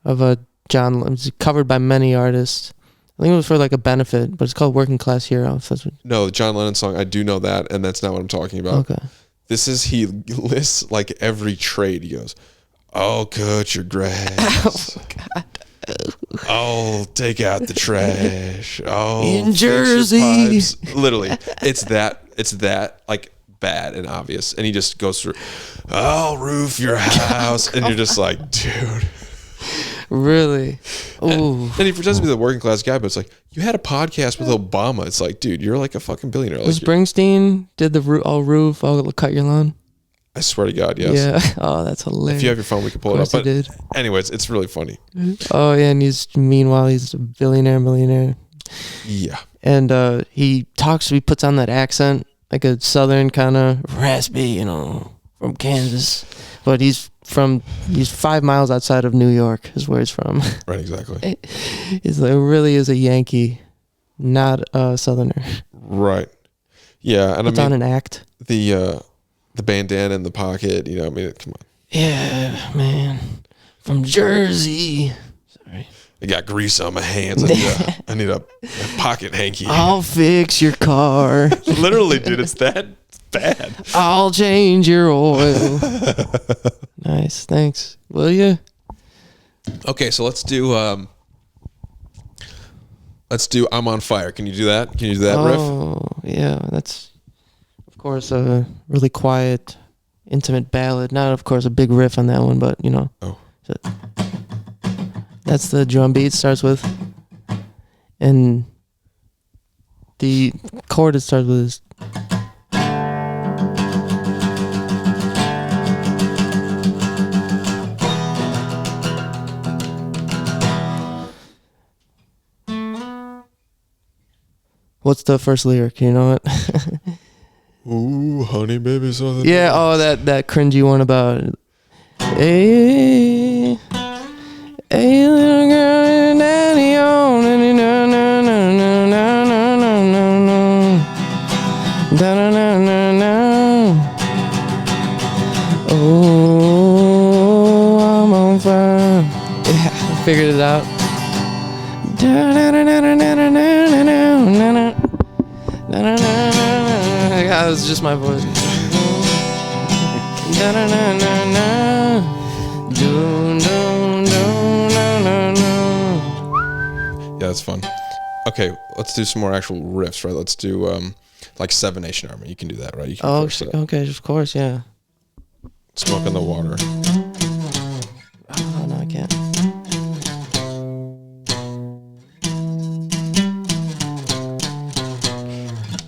of a John. It's covered by many artists. I think it was for like a benefit, but it's called Working Class Hero. So no, the John Lennon song, I do know that, and that's not what I'm talking about. Okay. He lists like every trade. He goes, "I'll cut your grass. Oh, God. I'll take out the trash. Oh, in Jersey." Literally, it's that like bad and obvious. And he just goes through, "I'll roof your house," and you're just like, dude. Really? Ooh. And he pretends to be the working class guy, but it's like, you had a podcast with Obama. It's like, dude, you're like a fucking billionaire. Was like, Springsteen did the I'll cut your lawn? I swear to God, yes. Yeah. Oh, that's hilarious. If you have your phone, we can pull it up. But did. anyways, it's really funny. Oh, yeah, and meanwhile he's a millionaire. Yeah. And he puts on that accent, like a southern kind of raspy, from Kansas. But he's 5 miles outside of New York is where he's from. Right, exactly. He's like, really is a Yankee, not a Southerner. Right. Yeah, and Puts on an act. The bandana in the pocket, come on. Yeah, man. From Jersey. Sorry. I got grease on my hands. I need a pocket hanky. I'll fix your car. Literally, dude, it's that bad. I'll change your oil. Nice, thanks. Will you? Okay, so let's do I'm on Fire. Can you do that? Can you do that riff? Oh, yeah, that's of course a really quiet, intimate ballad. Not of course a big riff on that one, but Oh. So that's the drum beat starts with, and the chord it starts with is. What's the first lyric? You know it? Ooh, honey, baby, so that. Yeah. Oh, that cringy one about. Hey, hey, little girl, and daddy on, and na na na na na na figured it out. That was just my voice. Yeah, that's fun. Okay, let's do some more actual riffs, right? Let's do like Seven Nation Army. You can do that, right? You can Okay, of course, yeah. Smoke in the Water. Oh, no, I can't.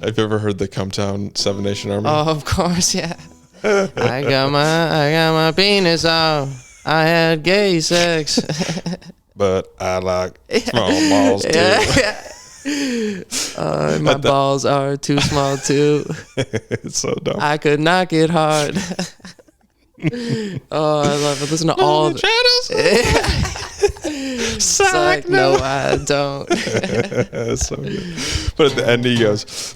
Have you ever heard the Come Town Seven Nation Army? Oh, of course, yeah. I got my penis off. I had gay sex. But I like small balls too. My balls are too small too. It's so dumb. I could not get hard. Oh, I love it. Listen to all the It's like, no, I don't. That's so good. But at the end he goes,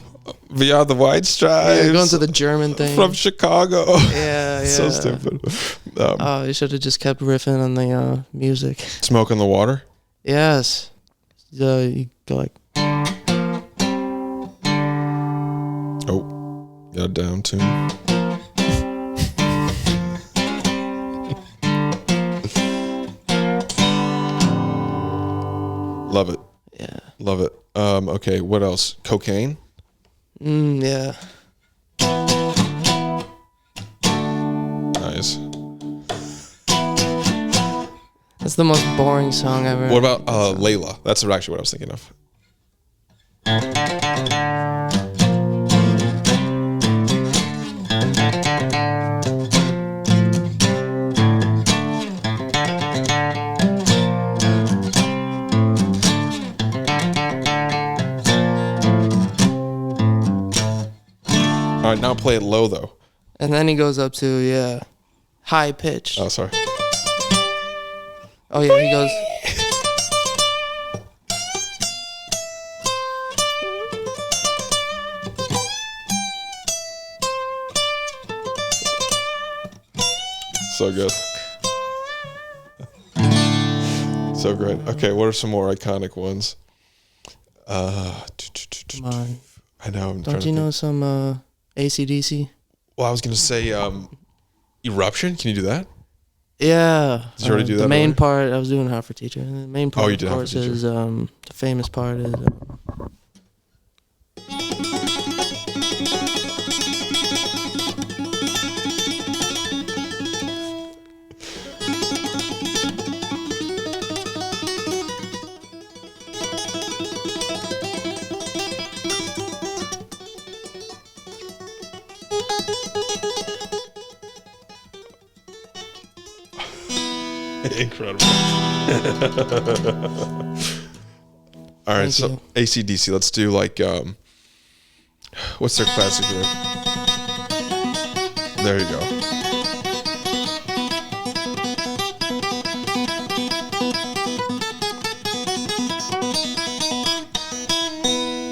"Beyond the White Stripes." Yeah, going to the German thing. From Chicago. Yeah. So stupid. Oh, you should have just kept riffing on the music. Smoke in the Water? Yes. You go like... Oh, got a down tune. Love it. Yeah. Love it. Okay, what else? Cocaine? Yeah. Nice. That's the most boring song ever. What about Layla? That's actually what I was thinking of. All right, now play it low though. And then he goes up to, high pitch. Oh, sorry. Oh, yeah, he goes... So good. So great. Okay, what are some more iconic ones? Come on. I know. Don't you know some AC/DC? Well, I was going to say Eruption. Can you do that? Yeah. Did you already do that? The main earlier? part, I was doing Hot for Teacher. And the main part, you did of Hot for course, Teacher. is the famous part is... Incredible. All right, so AC/DC. Let's do like what's their classic group? There you go.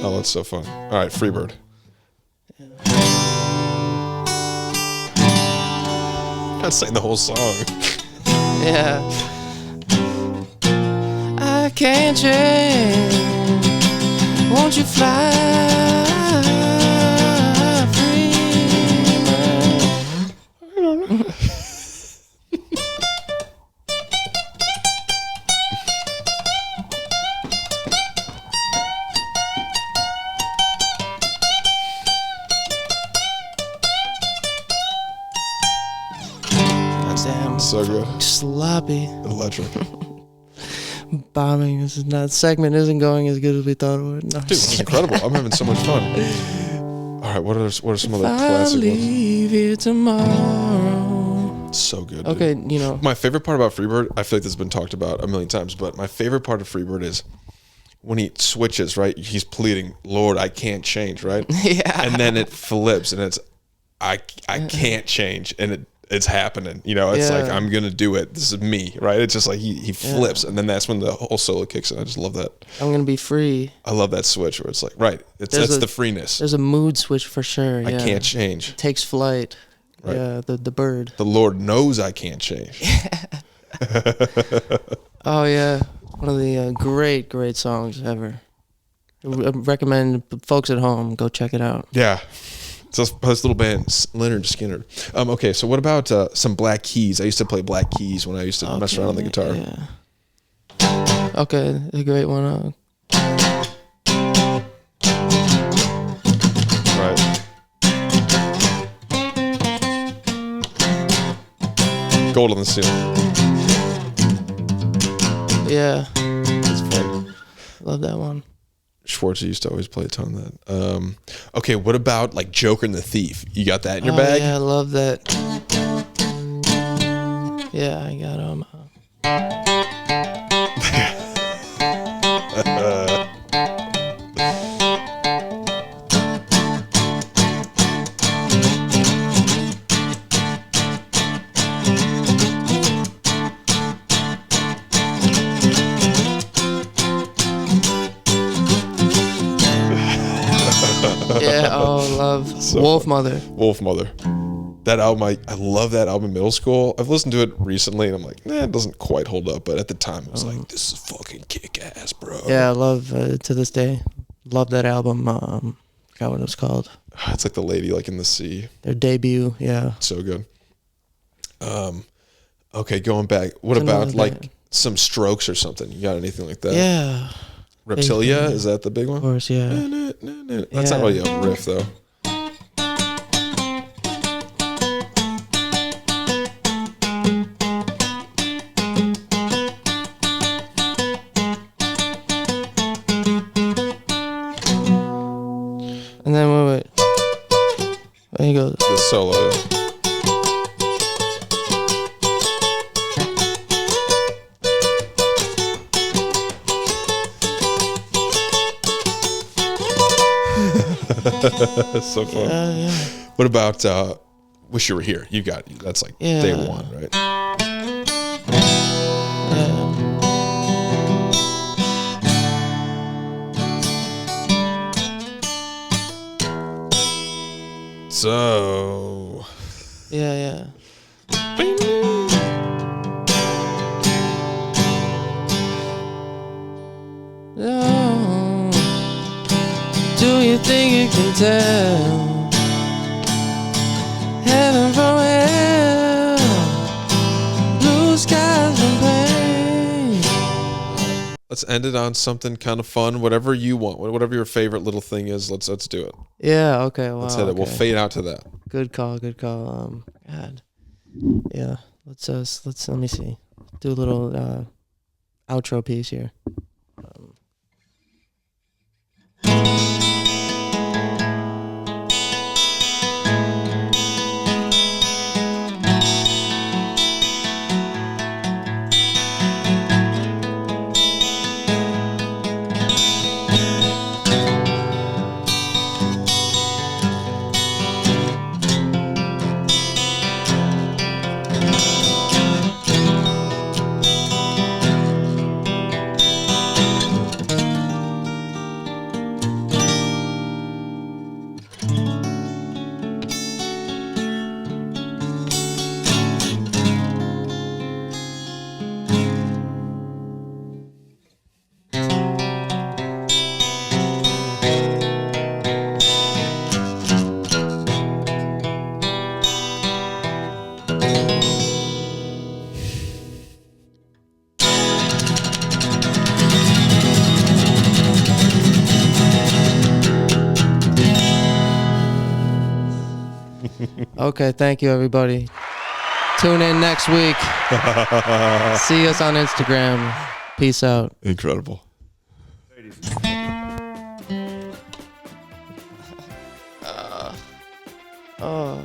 Oh, that's so fun. All right, Freebird. Not saying the whole song. Yeah. I can't change. Won't you fly free? I don't know. Damn. So good. Sloppy. Electric. Bombing. This segment isn't going as good as we thought it would. No, Dude, it's incredible. I'm having so much fun. All right, what are some other I'll classic ones? leave here tomorrow. So good. Dude. Okay, you know. My favorite part about Freebird, I feel like this has been talked about a million times, but my favorite part of Freebird is when he switches, right? He's pleading, "Lord, I can't change," right? Yeah. And then it flips and it's, I can't change. And it's happening. You know, it's like, I'm going to do it. This is me, right? It's just like he flips. And then that's when the whole solo kicks in. I just love that. I'm going to be free. I love that switch where it's like, right. That's the freeness. There's a mood switch for sure. I can't change. It takes flight. Right. Yeah, the bird. The Lord knows I can't change. Oh yeah, one of the great songs ever. I recommend folks at home go check it out. Yeah. So this little band, Leonard Skinner. Okay, so what about some Black Keys? I used to play Black Keys when I used to mess around on the guitar. Yeah. Okay, a great one. Right. Gold on the Ceiling. Yeah, That's fun. love that one. Schwartz used to always play a ton of that. Okay, what about like Joker and the Thief? You got that in your bag? Yeah, I love that. Yeah, I got Yeah, love So Wolf Mother. Wolf Mother. That album, I love that album in middle school. I've listened to it recently and I'm like, it doesn't quite hold up. But at the time, it was like, this is fucking kick ass, bro. Yeah, I love to this day. Love that album. Forgot what it was called. It's like The Lady Like in the Sea. Their debut. Yeah. So good. Okay, going back. What about like some Strokes or something? You got anything like that? Yeah. Reptilia, is that the big one? Of course, yeah. That's not really a riff though. And then wait. There you go. The solo. Yeah. So fun. Yeah. What about Wish You Were Here? You got that's like day one, right? Yeah. So Yeah. Oh, do you think you can tell heaven from hell, blue skies from pain? let's end it on something kind of fun. Whatever you want, whatever your favorite little thing is. Let's do it. Yeah. Okay. Wow. Let's hit it. We'll fade out to that. Good call. God. Yeah. Let me see. Do a little outro piece here. Okay, thank you, everybody. Tune in next week. See us on Instagram. Peace out. Incredible. Oh.